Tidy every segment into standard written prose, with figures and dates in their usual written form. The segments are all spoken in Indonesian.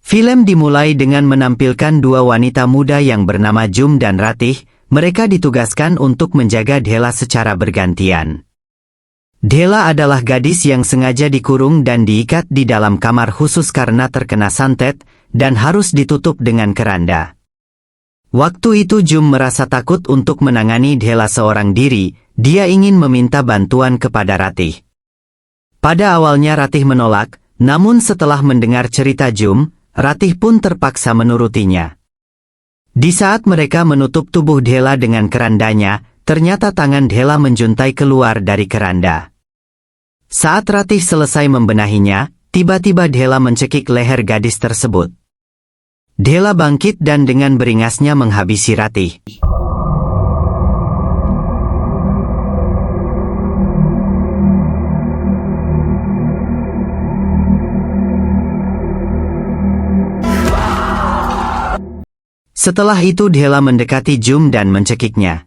Film dimulai dengan menampilkan dua wanita muda yang bernama Jum dan Ratih. Mereka ditugaskan untuk menjaga Dhela secara bergantian. Dhela adalah gadis yang sengaja dikurung dan diikat di dalam kamar khusus karena terkena santet, dan harus ditutup dengan keranda. Waktu itu Jum merasa takut untuk menangani Dhela seorang diri, dia ingin meminta bantuan kepada Ratih. Pada awalnya Ratih menolak, namun setelah mendengar cerita Jum, Ratih pun terpaksa menurutinya. Di saat mereka menutup tubuh Dhela dengan kerandanya, ternyata tangan Dhela menjuntai keluar dari keranda. Saat Ratih selesai membenahinya, tiba-tiba Dhela mencekik leher gadis tersebut. Dhela bangkit dan dengan beringasnya menghabisi Ratih. Setelah itu Dhela mendekati Jum dan mencekiknya.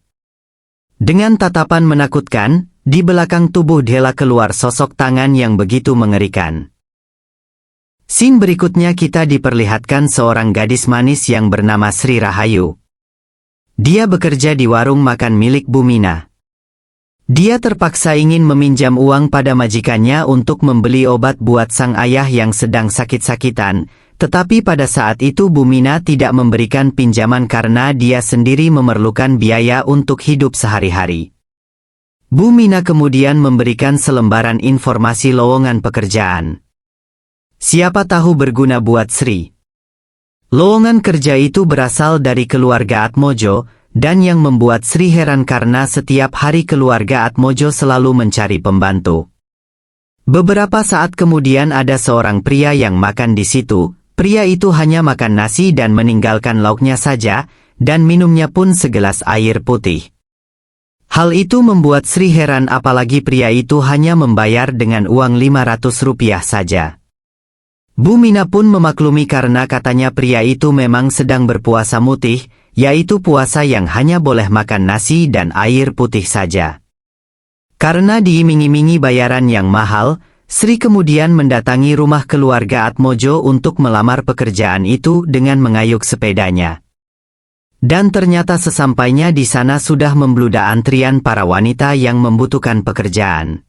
Dengan tatapan menakutkan, di belakang tubuh Dhela keluar sosok tangan yang begitu mengerikan. Scene berikutnya kita diperlihatkan seorang gadis manis yang bernama Sri Rahayu. Dia bekerja di warung makan milik Bumina. Dia terpaksa ingin meminjam uang pada majikannya untuk membeli obat buat sang ayah yang sedang sakit-sakitan. Tetapi pada saat itu Bumina tidak memberikan pinjaman karena dia sendiri memerlukan biaya untuk hidup sehari-hari. Bumina kemudian memberikan selembaran informasi lowongan pekerjaan. Siapa tahu berguna buat Sri. Lowongan kerja itu berasal dari keluarga Atmojo, dan yang membuat Sri heran karena setiap hari keluarga Atmojo selalu mencari pembantu. Beberapa saat kemudian ada seorang pria yang makan di situ. Pria itu hanya makan nasi dan meninggalkan lauknya saja, dan minumnya pun segelas air putih. Hal itu membuat Sri heran apalagi pria itu hanya membayar dengan uang 500 rupiah saja. Bumina pun memaklumi karena katanya pria itu memang sedang berpuasa mutih, yaitu puasa yang hanya boleh makan nasi dan air putih saja. Karena diiming-imingi bayaran yang mahal, Sri kemudian mendatangi rumah keluarga Atmojo untuk melamar pekerjaan itu dengan mengayuh sepedanya. Dan ternyata sesampainya di sana sudah membludak antrian para wanita yang membutuhkan pekerjaan.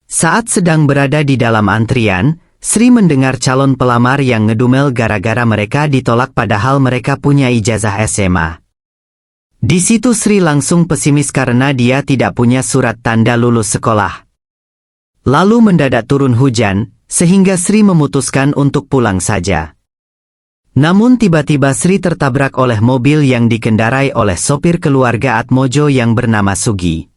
Saat sedang berada di dalam antrian, Sri mendengar calon pelamar yang ngedumel gara-gara mereka ditolak padahal mereka punya ijazah SMA. Di situ Sri langsung pesimis karena dia tidak punya surat tanda lulus sekolah. Lalu mendadak turun hujan, sehingga Sri memutuskan untuk pulang saja. Namun tiba-tiba Sri tertabrak oleh mobil yang dikendarai oleh sopir keluarga Atmojo yang bernama Sugi.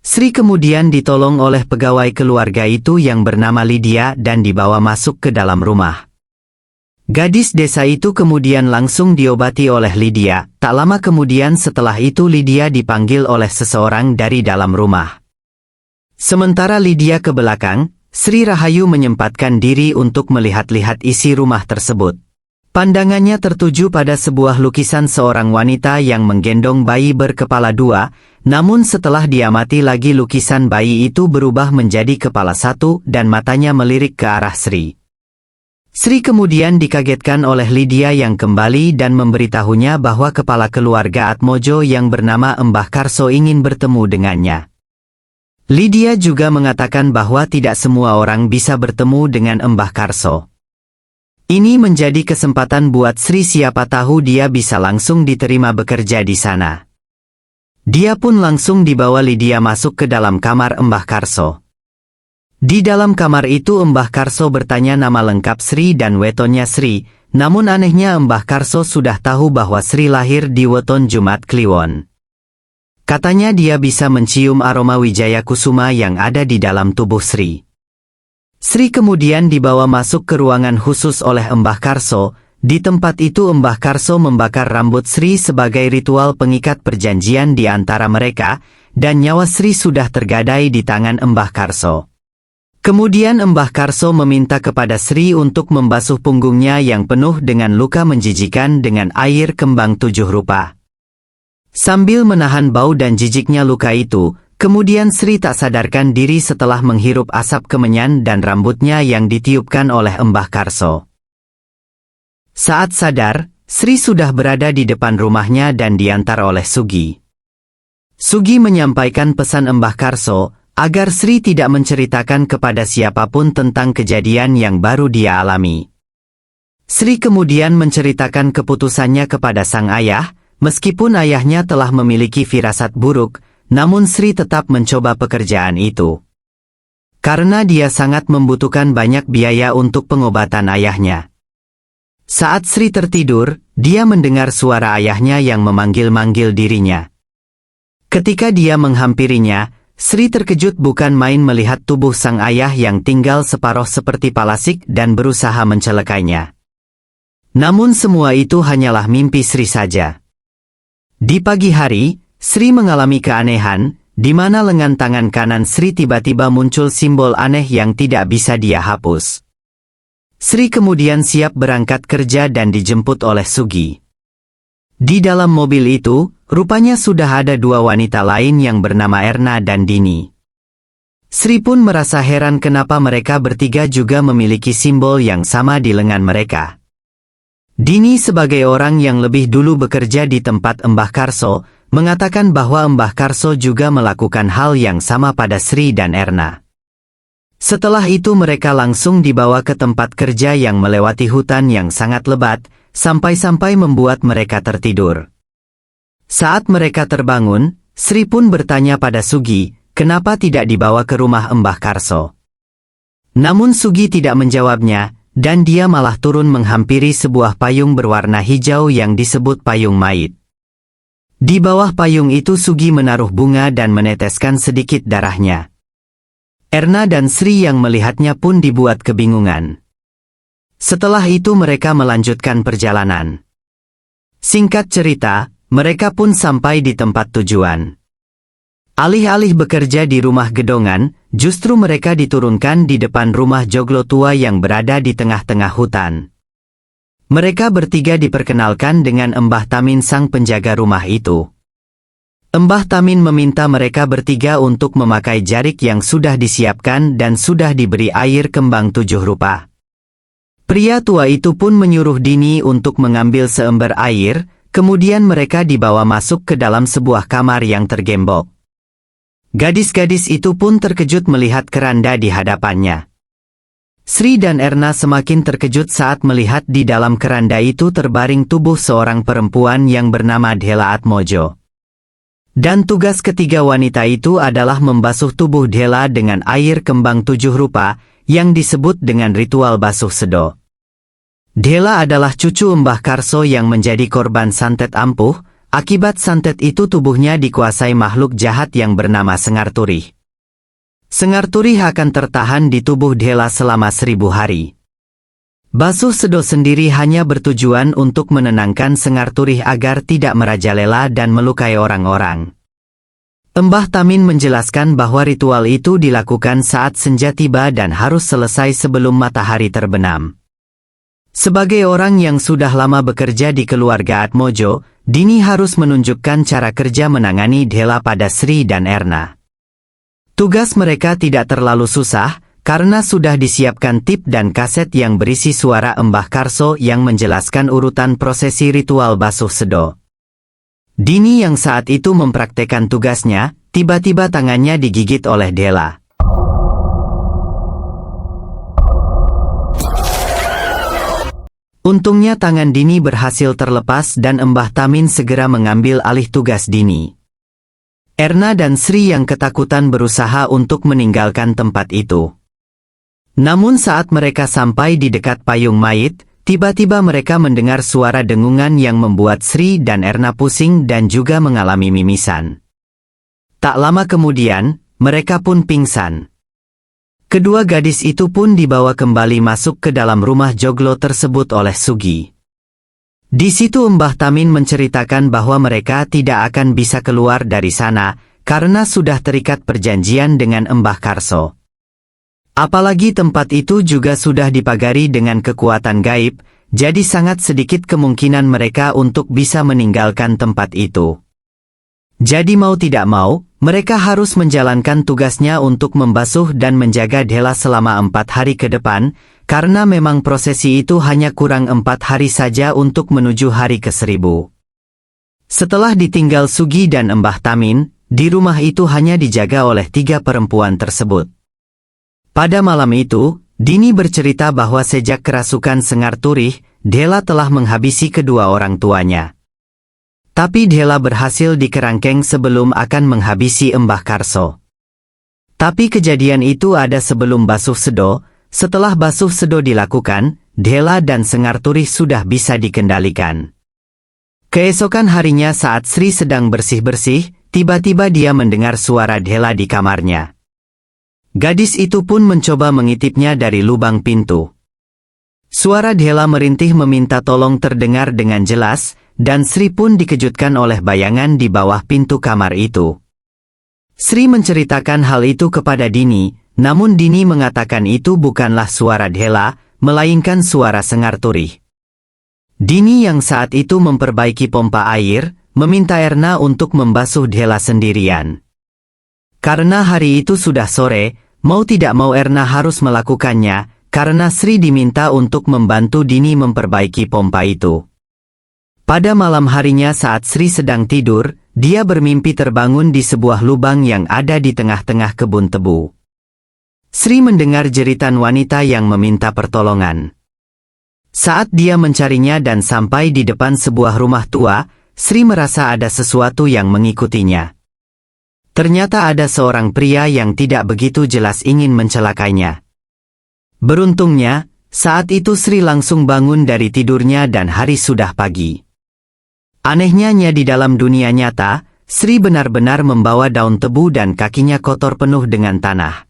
Sri kemudian ditolong oleh pegawai keluarga itu yang bernama Lydia dan dibawa masuk ke dalam rumah. Gadis desa itu kemudian langsung diobati oleh Lydia. Tak lama kemudian setelah itu Lydia dipanggil oleh seseorang dari dalam rumah. Sementara Lydia ke belakang, Sri Rahayu menyempatkan diri untuk melihat-lihat isi rumah tersebut. Pandangannya tertuju pada sebuah lukisan seorang wanita yang menggendong bayi berkepala dua, namun setelah diamati lagi lukisan bayi itu berubah menjadi kepala satu dan matanya melirik ke arah Sri. Sri kemudian dikagetkan oleh Lydia yang kembali dan memberitahunya bahwa kepala keluarga Atmojo yang bernama Mbah Karso ingin bertemu dengannya. Lydia juga mengatakan bahwa tidak semua orang bisa bertemu dengan Mbah Karso. Ini menjadi kesempatan buat Sri, siapa tahu dia bisa langsung diterima bekerja di sana. Dia pun langsung dibawa Lydia masuk ke dalam kamar Mbah Karso. Di dalam kamar itu Mbah Karso bertanya nama lengkap Sri dan wetonnya Sri, namun anehnya Mbah Karso sudah tahu bahwa Sri lahir di weton Jumat Kliwon. Katanya dia bisa mencium aroma Wijaya Kusuma yang ada di dalam tubuh Sri. Sri kemudian dibawa masuk ke ruangan khusus oleh Mbah Karso. Di tempat itu Mbah Karso membakar rambut Sri sebagai ritual pengikat perjanjian di antara mereka, dan nyawa Sri sudah tergadai di tangan Mbah Karso. Kemudian Mbah Karso meminta kepada Sri untuk membasuh punggungnya yang penuh dengan luka menjijikan dengan air kembang 7 rupa. Sambil menahan bau dan jijiknya luka itu, kemudian Sri tak sadarkan diri setelah menghirup asap kemenyan dan rambutnya yang ditiupkan oleh Mbah Karso. Saat sadar, Sri sudah berada di depan rumahnya dan diantar oleh Sugi. Sugi menyampaikan pesan Embah Karso, agar Sri tidak menceritakan kepada siapapun tentang kejadian yang baru dia alami. Sri kemudian menceritakan keputusannya kepada sang ayah, meskipun ayahnya telah memiliki firasat buruk, namun Sri tetap mencoba pekerjaan itu. Karena dia sangat membutuhkan banyak biaya untuk pengobatan ayahnya. Saat Sri tertidur, dia mendengar suara ayahnya yang memanggil-manggil dirinya. Ketika dia menghampirinya, Sri terkejut bukan main melihat tubuh sang ayah yang tinggal separuh seperti palasik dan berusaha mencelakainya. Namun semua itu hanyalah mimpi Sri saja. Di pagi hari, Sri mengalami keanehan, di mana lengan tangan kanan Sri tiba-tiba muncul simbol aneh yang tidak bisa dia hapus. Sri kemudian siap berangkat kerja dan dijemput oleh Sugi. Di dalam mobil itu, rupanya sudah ada dua wanita lain yang bernama Erna dan Dini. Sri pun merasa heran kenapa mereka bertiga juga memiliki simbol yang sama di lengan mereka. Dini sebagai orang yang lebih dulu bekerja di tempat Embah Karso, mengatakan bahwa Embah Karso juga melakukan hal yang sama pada Sri dan Erna. Setelah itu mereka langsung dibawa ke tempat kerja yang melewati hutan yang sangat lebat, sampai-sampai membuat mereka tertidur. Saat mereka terbangun, Sri pun bertanya pada Sugi, kenapa tidak dibawa ke rumah Embah Karso. Namun Sugi tidak menjawabnya, dan dia malah turun menghampiri sebuah payung berwarna hijau yang disebut payung mayit. Di bawah payung itu Sugi menaruh bunga dan meneteskan sedikit darahnya. Erna dan Sri yang melihatnya pun dibuat kebingungan. Setelah itu mereka melanjutkan perjalanan. Singkat cerita, mereka pun sampai di tempat tujuan. Alih-alih bekerja di rumah gedongan, justru mereka diturunkan di depan rumah joglo tua yang berada di tengah-tengah hutan. Mereka bertiga diperkenalkan dengan Embah Tamin sang penjaga rumah itu. Embah Tamin meminta mereka bertiga untuk memakai jarik yang sudah disiapkan dan sudah diberi air kembang 7 rupa. Pria tua itu pun menyuruh Dini untuk mengambil seember air, kemudian mereka dibawa masuk ke dalam sebuah kamar yang tergembok. Gadis-gadis itu pun terkejut melihat keranda di hadapannya. Sri dan Erna semakin terkejut saat melihat di dalam keranda itu terbaring tubuh seorang perempuan yang bernama Dhela Atmojo. Dan tugas ketiga wanita itu adalah membasuh tubuh Dhela dengan air kembang 7 rupa, yang disebut dengan ritual basuh sedo. Dhela adalah cucu Embah Karso yang menjadi korban santet ampuh, akibat santet itu tubuhnya dikuasai makhluk jahat yang bernama Sengar Turih. Sengar Turih akan tertahan di tubuh Dhela selama 1000 hari. Basuh sedo sendiri hanya bertujuan untuk menenangkan Sengar Turih agar tidak merajalela dan melukai orang-orang. Embah Tamin menjelaskan bahwa ritual itu dilakukan saat senja tiba dan harus selesai sebelum matahari terbenam. Sebagai orang yang sudah lama bekerja di keluarga Atmojo, Dini harus menunjukkan cara kerja menangani Dhela pada Sri dan Erna. Tugas mereka tidak terlalu susah, karena sudah disiapkan tip dan kaset yang berisi suara Embah Karso yang menjelaskan urutan prosesi ritual basuh sedo. Dini yang saat itu mempraktekkan tugasnya, tiba-tiba tangannya digigit oleh Dhela. Untungnya tangan Dini berhasil terlepas dan Embah Tamin segera mengambil alih tugas Dini. Erna dan Sri yang ketakutan berusaha untuk meninggalkan tempat itu. Namun saat mereka sampai di dekat payung mayit, tiba-tiba mereka mendengar suara dengungan yang membuat Sri dan Erna pusing dan juga mengalami mimisan. Tak lama kemudian, mereka pun pingsan. Kedua gadis itu pun dibawa kembali masuk ke dalam rumah joglo tersebut oleh Sugi. Di situ Embah Tamin menceritakan bahwa mereka tidak akan bisa keluar dari sana, karena sudah terikat perjanjian dengan Embah Karso. Apalagi tempat itu juga sudah dipagari dengan kekuatan gaib, jadi sangat sedikit kemungkinan mereka untuk bisa meninggalkan tempat itu. Jadi mau tidak mau, mereka harus menjalankan tugasnya untuk membasuh dan menjaga Dhela selama 4 hari ke depan, karena memang prosesi itu hanya kurang 4 hari saja untuk menuju hari ke-1000. Setelah ditinggal Sugi dan Embah Tamin, di rumah itu hanya dijaga oleh 3 perempuan tersebut. Pada malam itu, Dini bercerita bahwa sejak kerasukan Sengar Turih, Dela telah menghabisi kedua orang tuanya. Tapi Dela berhasil dikerangkeng sebelum akan menghabisi Embah Karso. Tapi kejadian itu ada sebelum Basuh Sedo. Setelah Basuh Sedo dilakukan, Dela dan Sengar Turih sudah bisa dikendalikan. Keesokan harinya saat Sri sedang bersih-bersih, tiba-tiba dia mendengar suara Dela di kamarnya. Gadis itu pun mencoba mengintipnya dari lubang pintu. Suara Dela merintih meminta tolong terdengar dengan jelas, dan Sri pun dikejutkan oleh bayangan di bawah pintu kamar itu. Sri menceritakan hal itu kepada Dini, namun Dini mengatakan itu bukanlah suara Dela, melainkan suara Sengar Turih. Dini yang saat itu memperbaiki pompa air, meminta Erna untuk membasuh Dela sendirian. Karena hari itu sudah sore, mau tidak mau Erna harus melakukannya, karena Sri diminta untuk membantu Dini memperbaiki pompa itu. Pada malam harinya saat Sri sedang tidur, dia bermimpi terbangun di sebuah lubang yang ada di tengah-tengah kebun tebu. Sri mendengar jeritan wanita yang meminta pertolongan. Saat dia mencarinya dan sampai di depan sebuah rumah tua, Sri merasa ada sesuatu yang mengikutinya. Ternyata ada seorang pria yang tidak begitu jelas ingin mencelakainya. Beruntungnya, saat itu Sri langsung bangun dari tidurnya dan hari sudah pagi. Anehnya di dalam dunia nyata, Sri benar-benar membawa daun tebu dan kakinya kotor penuh dengan tanah.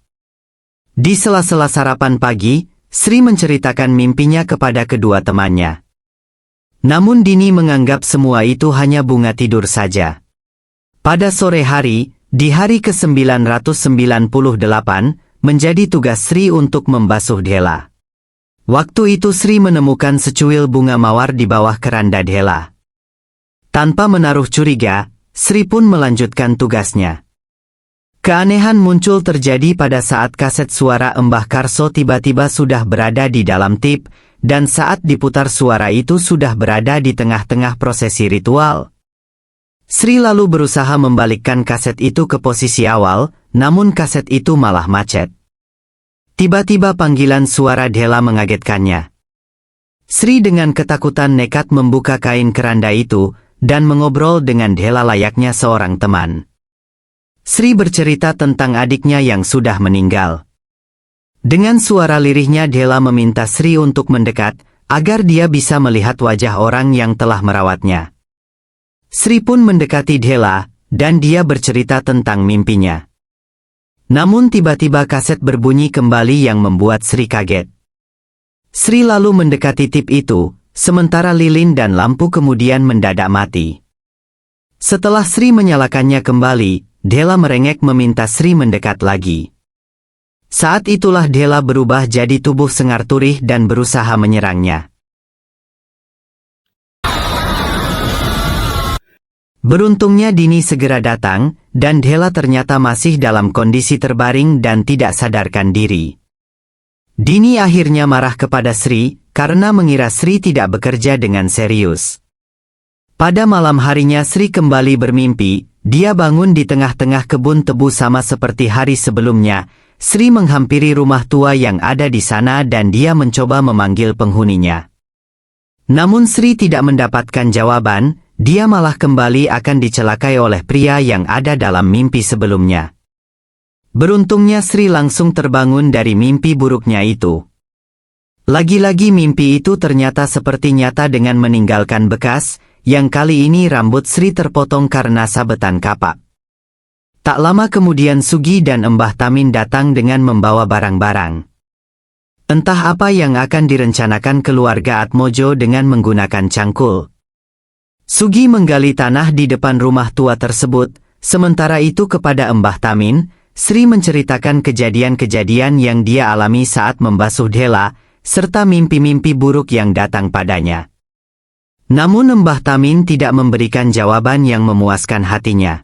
Di sela-sela sarapan pagi, Sri menceritakan mimpinya kepada kedua temannya. Namun Dini menganggap semua itu hanya bunga tidur saja. Pada sore hari, di hari ke-998, menjadi tugas Sri untuk membasuh Dela. Waktu itu Sri menemukan secuil bunga mawar di bawah keranda Dela. Tanpa menaruh curiga, Sri pun melanjutkan tugasnya. Keanehan muncul terjadi pada saat kaset suara Embah Karso tiba-tiba sudah berada di dalam tip, dan saat diputar suara itu sudah berada di tengah-tengah prosesi ritual. Sri lalu berusaha membalikkan kaset itu ke posisi awal, namun kaset itu malah macet. Tiba-tiba panggilan suara Dela mengagetkannya. Sri dengan ketakutan nekat membuka kain keranda itu, dan mengobrol dengan Dela layaknya seorang teman. Sri bercerita tentang adiknya yang sudah meninggal. Dengan suara lirihnya Dela meminta Sri untuk mendekat, agar dia bisa melihat wajah orang yang telah merawatnya. Sri pun mendekati Dela, dan dia bercerita tentang mimpinya. Namun tiba-tiba kaset berbunyi kembali yang membuat Sri kaget. Sri lalu mendekati tip itu, sementara lilin dan lampu kemudian mendadak mati. Setelah Sri menyalakannya kembali, Dela merengek meminta Sri mendekat lagi. Saat itulah Dela berubah jadi tubuh Sengar Turih dan berusaha menyerangnya. Beruntungnya Dini segera datang, dan Dela ternyata masih dalam kondisi terbaring dan tidak sadarkan diri. Dini akhirnya marah kepada Sri, karena mengira Sri tidak bekerja dengan serius. Pada malam harinya Sri kembali bermimpi, dia bangun di tengah-tengah kebun tebu sama seperti hari sebelumnya. Sri menghampiri rumah tua yang ada di sana dan dia mencoba memanggil penghuninya. Namun Sri tidak mendapatkan jawaban. Dia malah kembali akan dicelakai oleh pria yang ada dalam mimpi sebelumnya. Beruntungnya Sri langsung terbangun dari mimpi buruknya itu. Lagi-lagi mimpi itu ternyata seperti nyata dengan meninggalkan bekas, yang kali ini rambut Sri terpotong karena sabetan kapak. Tak lama kemudian Sugi dan Embah Tamin datang dengan membawa barang-barang. Entah apa yang akan direncanakan keluarga Atmojo dengan menggunakan cangkul. Sugi menggali tanah di depan rumah tua tersebut, sementara itu kepada Embah Tamin, Sri menceritakan kejadian-kejadian yang dia alami saat membasuh Dela, serta mimpi-mimpi buruk yang datang padanya. Namun Embah Tamin tidak memberikan jawaban yang memuaskan hatinya.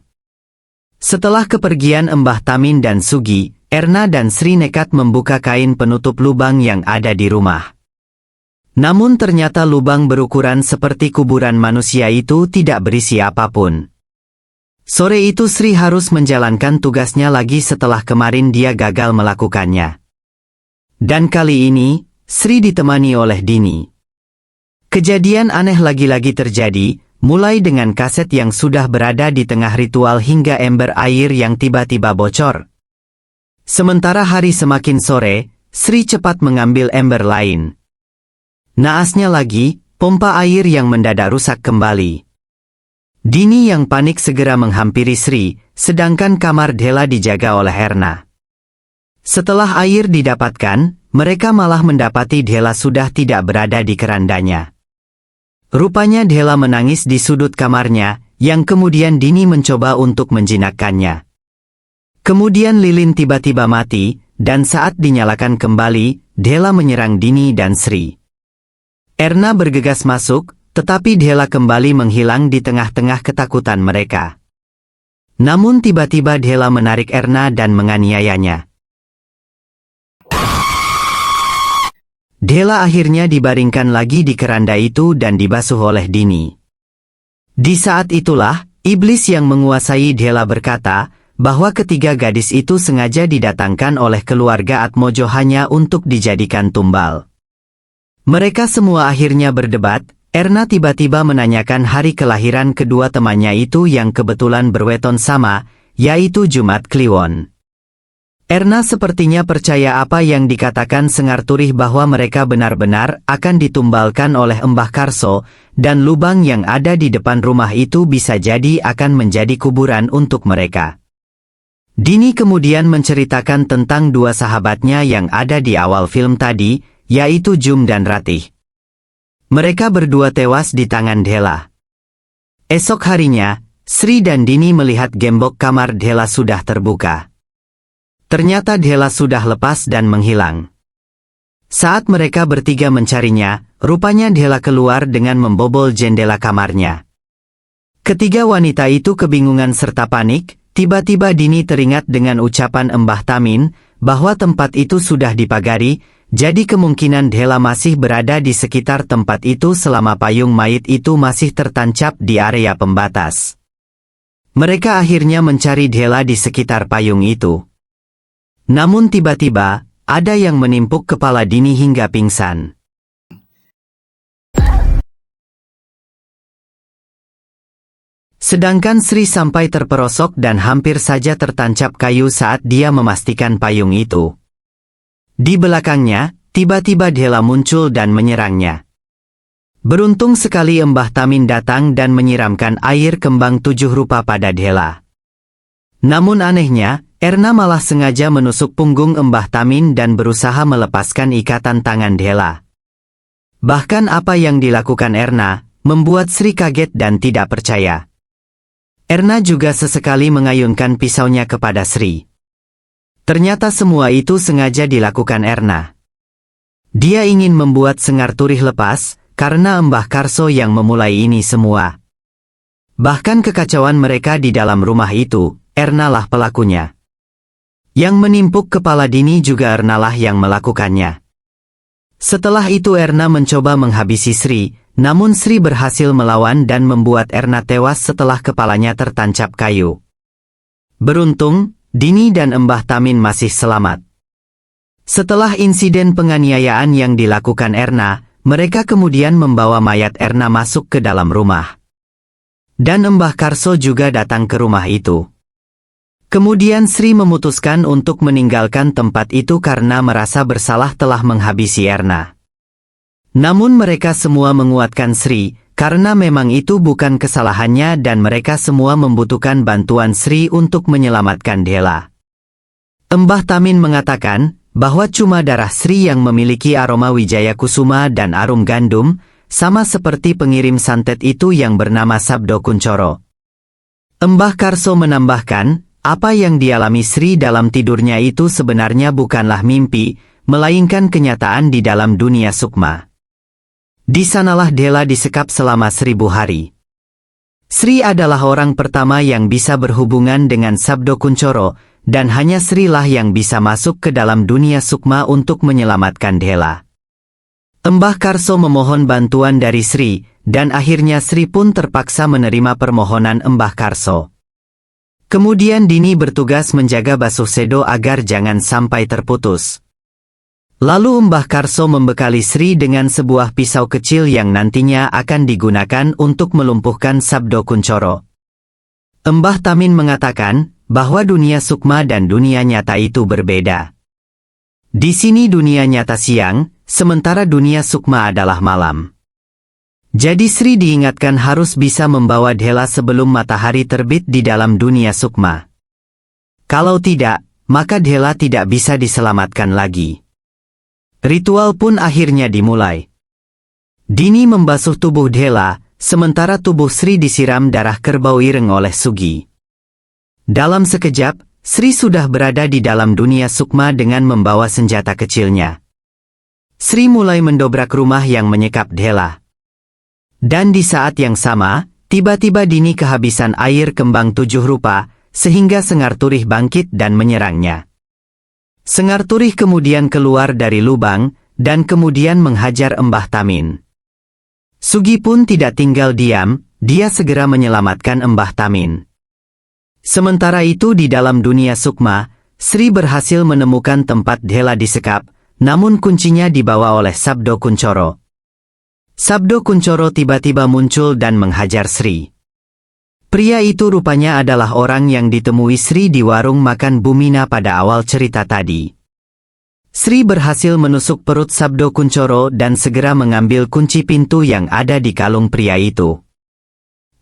Setelah kepergian Embah Tamin dan Sugi, Erna dan Sri nekat membuka kain penutup lubang yang ada di rumah. Namun ternyata lubang berukuran seperti kuburan manusia itu tidak berisi apapun. Sore itu Sri harus menjalankan tugasnya lagi setelah kemarin dia gagal melakukannya. Dan kali ini, Sri ditemani oleh Dini. Kejadian aneh lagi-lagi terjadi, mulai dengan kaset yang sudah berada di tengah ritual hingga ember air yang tiba-tiba bocor. Sementara hari semakin sore, Sri cepat mengambil ember lain. Naasnya lagi, pompa air yang mendadak rusak kembali. Dini yang panik segera menghampiri Sri, sedangkan kamar Dhela dijaga oleh Erna. Setelah air didapatkan, mereka malah mendapati Dhela sudah tidak berada di kerandanya. Rupanya Dhela menangis di sudut kamarnya, yang kemudian Dini mencoba untuk menjinakkannya. Kemudian lilin tiba-tiba mati, dan saat dinyalakan kembali, Dhela menyerang Dini dan Sri. Erna bergegas masuk, tetapi Dhela kembali menghilang di tengah-tengah ketakutan mereka. Namun tiba-tiba Dhela menarik Erna dan menganiayanya. Dhela akhirnya dibaringkan lagi di keranda itu dan dibasuh oleh Dini. Di saat itulah, iblis yang menguasai Dhela berkata, bahwa ketiga gadis itu sengaja didatangkan oleh keluarga Atmojo hanya untuk dijadikan tumbal. Mereka semua akhirnya berdebat. Erna tiba-tiba menanyakan hari kelahiran kedua temannya itu yang kebetulan berweton sama, yaitu Jumat Kliwon. Erna sepertinya percaya apa yang dikatakan Sengar Turih bahwa mereka benar-benar akan ditumbalkan oleh Mbah Karso, dan lubang yang ada di depan rumah itu bisa jadi akan menjadi kuburan untuk mereka. Dini kemudian menceritakan tentang dua sahabatnya yang ada di awal film tadi, yaitu Jum dan Ratih. Mereka berdua tewas di tangan Dhela. Esok harinya, Sri dan Dini melihat gembok kamar Dhela sudah terbuka. Ternyata Dhela sudah lepas dan menghilang. Saat mereka bertiga mencarinya, rupanya Dhela keluar dengan membobol jendela kamarnya. Ketiga wanita itu kebingungan serta panik. Tiba-tiba Dini teringat dengan ucapan Mbah Tamin, bahwa tempat itu sudah dipagari, jadi kemungkinan Dhela masih berada di sekitar tempat itu selama payung mayit itu masih tertancap di area pembatas. Mereka akhirnya mencari Dhela di sekitar payung itu. Namun tiba-tiba, ada yang menimpuk kepala Dini hingga pingsan. Sedangkan Sri sampai terperosok dan hampir saja tertancap kayu saat dia memastikan payung itu. Di belakangnya, tiba-tiba Dhela muncul dan menyerangnya. Beruntung sekali Mbah Tamin datang dan menyiramkan air kembang 7 rupa pada Dhela. Namun anehnya, Erna malah sengaja menusuk punggung Mbah Tamin dan berusaha melepaskan ikatan tangan Dhela. Bahkan apa yang dilakukan Erna, membuat Sri kaget dan tidak percaya. Erna juga sesekali mengayunkan pisaunya kepada Sri. Ternyata semua itu sengaja dilakukan Erna. Dia ingin membuat Sengar Turih lepas, karena Mbah Karso yang memulai ini semua. Bahkan kekacauan mereka di dalam rumah itu, Erna lah pelakunya. Yang menimpuk kepala Dini juga Erna lah yang melakukannya. Setelah itu Erna mencoba menghabisi Sri, namun Sri berhasil melawan dan membuat Erna tewas setelah kepalanya tertancap kayu. Beruntung, Dini dan Mbah Tamin masih selamat. Setelah insiden penganiayaan yang dilakukan Erna, mereka kemudian membawa mayat Erna masuk ke dalam rumah. Dan Mbah Karso juga datang ke rumah itu. Kemudian Sri memutuskan untuk meninggalkan tempat itu karena merasa bersalah telah menghabisi Erna. Namun mereka semua menguatkan Sri, karena memang itu bukan kesalahannya dan mereka semua membutuhkan bantuan Sri untuk menyelamatkan Dhela. Mbah Tamin mengatakan, bahwa cuma darah Sri yang memiliki aroma Wijaya Kusuma dan arum gandum, sama seperti pengirim santet itu yang bernama Sabdo Kuncoro. Mbah Karso menambahkan, apa yang dialami Sri dalam tidurnya itu sebenarnya bukanlah mimpi, melainkan kenyataan di dalam dunia sukma. Di sanalah Dhela disekap selama 1000 hari. Sri adalah orang pertama yang bisa berhubungan dengan Sabdo Kuncoro, dan hanya Sri lah yang bisa masuk ke dalam dunia sukma untuk menyelamatkan Dhela. Mbah Karso memohon bantuan dari Sri, dan akhirnya Sri pun terpaksa menerima permohonan Mbah Karso. Kemudian Dini bertugas menjaga Basuh Sedo agar jangan sampai terputus. Lalu Mbah Karso membekali Sri dengan sebuah pisau kecil yang nantinya akan digunakan untuk melumpuhkan Sabdo Kuncoro. Mbah Tamin mengatakan bahwa dunia sukma dan dunia nyata itu berbeda. Di sini dunia nyata siang, sementara dunia sukma adalah malam. Jadi Sri diingatkan harus bisa membawa Dhela sebelum matahari terbit di dalam dunia sukma. Kalau tidak, maka Dhela tidak bisa diselamatkan lagi. Ritual pun akhirnya dimulai. Dini membasuh tubuh Dhela, sementara tubuh Sri disiram darah kerbau ireng oleh Sugi. Dalam sekejap, Sri sudah berada di dalam dunia sukma dengan membawa senjata kecilnya. Sri mulai mendobrak rumah yang menyekap Dhela. Dan di saat yang sama, tiba-tiba Dini kehabisan air kembang 7 rupa, sehingga Sengar Turih bangkit dan menyerangnya. Sengar Turih kemudian keluar dari lubang, dan kemudian menghajar Mbah Tamin. Sugi pun tidak tinggal diam, dia segera menyelamatkan Mbah Tamin. Sementara itu di dalam dunia sukma, Sri berhasil menemukan tempat Dhela disekap, namun kuncinya dibawa oleh Sabdo Kuncoro. Sabdo Kuncoro tiba-tiba muncul dan menghajar Sri. Pria itu rupanya adalah orang yang ditemui Sri di warung makan Bumina pada awal cerita tadi. Sri berhasil menusuk perut Sabdo Kuncoro dan segera mengambil kunci pintu yang ada di kalung pria itu.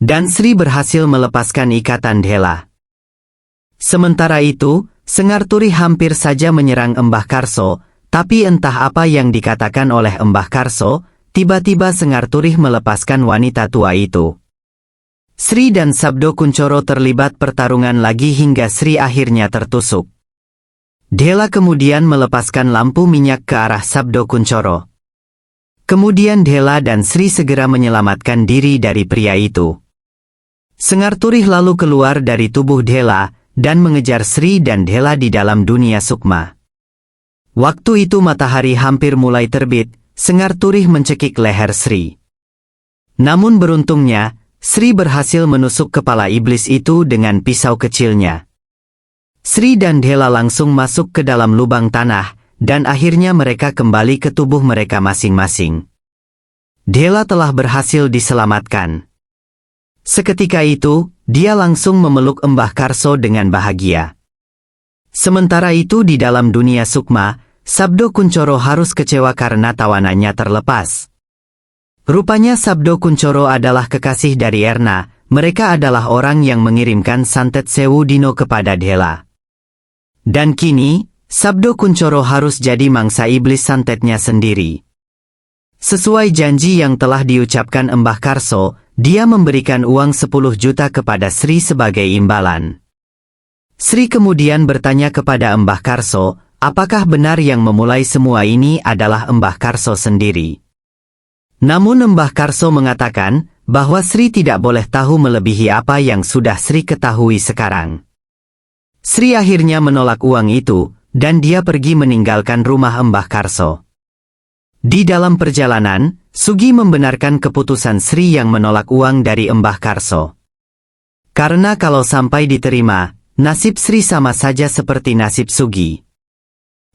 Dan Sri berhasil melepaskan ikatan Dhela. Sementara itu, Sengar Turih hampir saja menyerang Mbah Karso, tapi entah apa yang dikatakan oleh Mbah Karso, tiba-tiba Sengar Turih melepaskan wanita tua itu. Sri dan Sabdo Kuncoro terlibat pertarungan lagi hingga Sri akhirnya tertusuk. Dhela kemudian melepaskan lampu minyak ke arah Sabdo Kuncoro. Kemudian Dhela dan Sri segera menyelamatkan diri dari pria itu. Sengar Turih lalu keluar dari tubuh Dhela dan mengejar Sri dan Dhela di dalam dunia sukma. Waktu itu matahari hampir mulai terbit, Sengar Turih mencekik leher Sri. Namun beruntungnya, Sri berhasil menusuk kepala iblis itu dengan pisau kecilnya. Sri dan Dhela langsung masuk ke dalam lubang tanah, dan akhirnya mereka kembali ke tubuh mereka masing-masing. Dhela telah berhasil diselamatkan. Seketika itu, dia langsung memeluk Mbah Karso dengan bahagia. Sementara itu di dalam dunia sukma, Sabdo Kuncoro harus kecewa karena tawanannya terlepas. Rupanya Sabdo Kuncoro adalah kekasih dari Erna, mereka adalah orang yang mengirimkan santet Sewu Dino kepada Dhela. Dan kini, Sabdo Kuncoro harus jadi mangsa iblis santetnya sendiri. Sesuai janji yang telah diucapkan Mbah Karso, dia memberikan uang 10 juta kepada Sri sebagai imbalan. Sri kemudian bertanya kepada Mbah Karso, apakah benar yang memulai semua ini adalah Mbah Karso sendiri. Namun Mbah Karso mengatakan bahwa Sri tidak boleh tahu melebihi apa yang sudah Sri ketahui sekarang. Sri akhirnya menolak uang itu, dan dia pergi meninggalkan rumah Mbah Karso. Di dalam perjalanan, Sugi membenarkan keputusan Sri yang menolak uang dari Mbah Karso. Karena kalau sampai diterima, nasib Sri sama saja seperti nasib Sugi.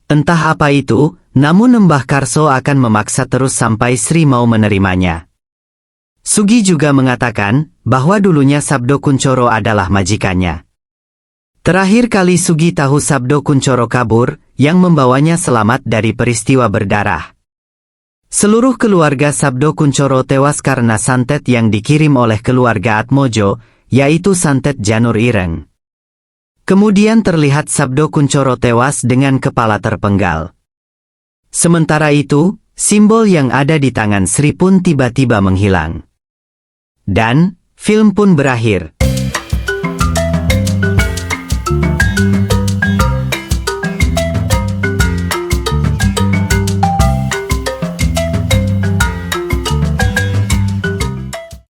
Entah apa itu, namun Mbah Karso akan memaksa terus sampai Sri mau menerimanya. Sugi juga mengatakan bahwa dulunya Sabdo Kuncoro adalah majikannya. Terakhir kali Sugi tahu Sabdo Kuncoro kabur, yang membawanya selamat dari peristiwa berdarah. Seluruh keluarga Sabdo Kuncoro tewas karena santet yang dikirim oleh keluarga Atmojo, yaitu santet Janur Ireng. Kemudian terlihat Sabdo Kuncoro tewas dengan kepala terpenggal. Sementara itu, simbol yang ada di tangan Sri pun tiba-tiba menghilang. Dan, film pun berakhir.